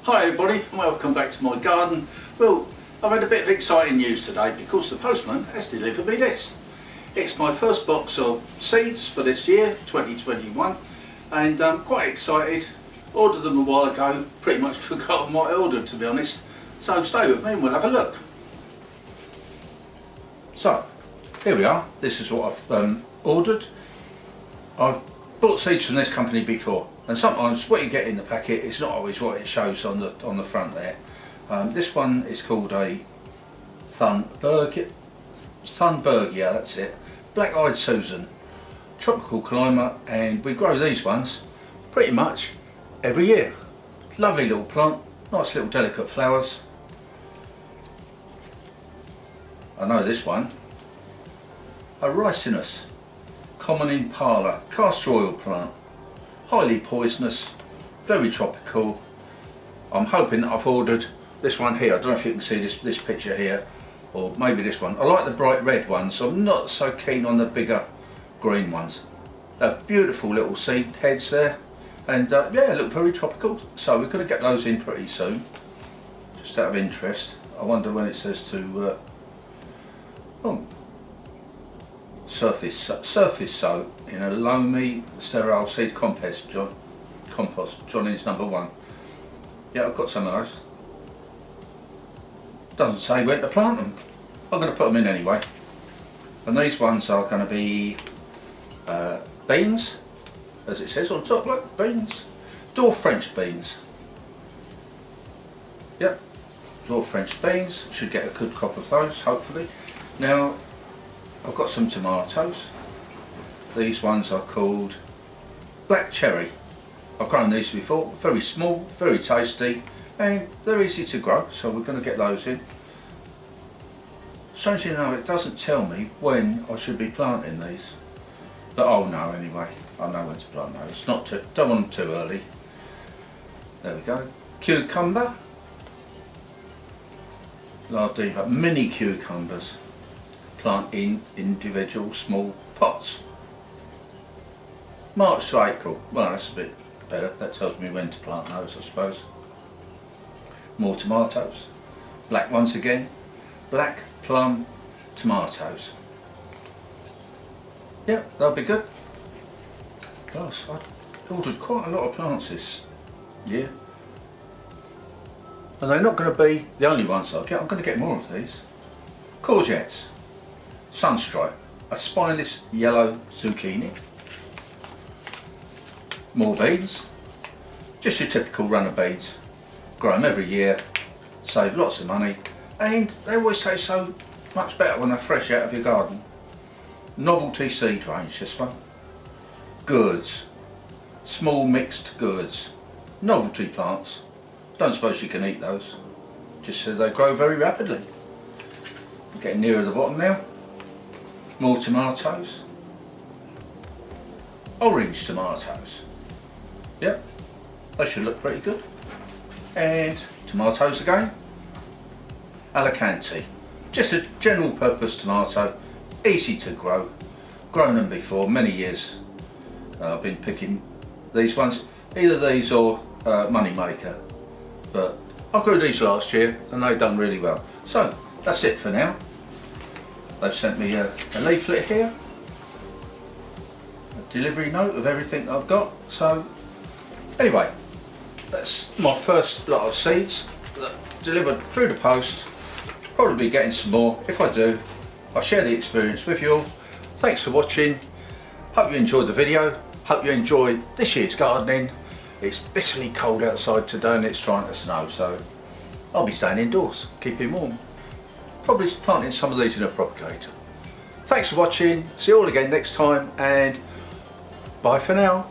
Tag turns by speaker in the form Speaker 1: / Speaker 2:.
Speaker 1: Hi everybody and welcome back to my garden. Well, I've had a bit of exciting news today because the postman has delivered me this. It's my first box of seeds for this year, 2021, and I'm quite excited. Ordered them a while ago, pretty much forgotten what I ordered to be honest. So stay with me and we'll have a look. So, here we are. This is what I've ordered. I've bought seeds from this company before. And sometimes what you get in the packet is not always what it shows on the front there. This one is called a Thunbergia, that's it. Black-eyed Susan, tropical climate, and we grow these ones pretty much every year. Lovely little plant, nice little delicate flowers. I know this one, a Ricinus, common impala, castor oil plant. Highly poisonous, very tropical. I'm hoping that I've ordered this one here. I don't know if you can see this picture here, or maybe this one. I like the bright red ones, so I'm not so keen on the bigger green ones. They're beautiful little seed heads there, and yeah, look very tropical. So we're going to get those in pretty soon. Just out of interest, I wonder when it says to surface sow in a loamy sterile seed compost. Johnny's #1. Yeah, I've got some of those. Doesn't say when to plant them. I'm going to put them in anyway. And these ones are going to be beans, as it says on top. Look, beans, dwarf French beans. Yep, dwarf French beans. Should get a good crop of those, hopefully. Now, I've got some tomatoes. These ones are called Black Cherry. I've grown these before, very small, very tasty, and they're easy to grow, so we're going to get those in. Strangely enough, it doesn't tell me when I should be planting these, but I'll know anyway. I know when to plant those. Don't want them too early. There we go. Cucumber. Lardiva, mini cucumbers. Plant in individual small pots. March to April. Well, that's a bit better. That tells me when to plant those, I suppose. More tomatoes. Black once again. Black plum tomatoes. Yeah, they'll be good. Gosh, I ordered quite a lot of plants this year. And they're not going to be the only ones I'll get. I'm going to get more of these. Courgettes. Sunstripe, a spineless yellow zucchini. More beans, just your typical run of beans. Grow them every year, save lots of money, and they always taste so much better when they're fresh out of your garden. Novelty seed range, this one. Gourds, small mixed gourds. Novelty plants, don't suppose you can eat those, just so they grow very rapidly. I'm getting nearer the bottom now. More tomatoes. Orange tomatoes. Yep, they should look pretty good. And tomatoes again. Alicante. Just a general purpose tomato. Easy to grow. Grown them before, many years. I've been picking these ones. Either these or Moneymaker. But I grew these last year and they've done really well. So, that's it for now. They've sent me a leaflet here, a delivery note of everything I've got. So anyway, that's my first lot of seeds delivered through the post. Probably be getting some more. If I do, I'll share the experience with you all. Thanks for watching. Hope you enjoyed the video. Hope you enjoyed this year's gardening. It's bitterly cold outside today and it's trying to snow, so I'll be staying indoors, keeping warm. Probably planting some of these in a propagator. Thanks for watching, see you all again next time, and bye for now.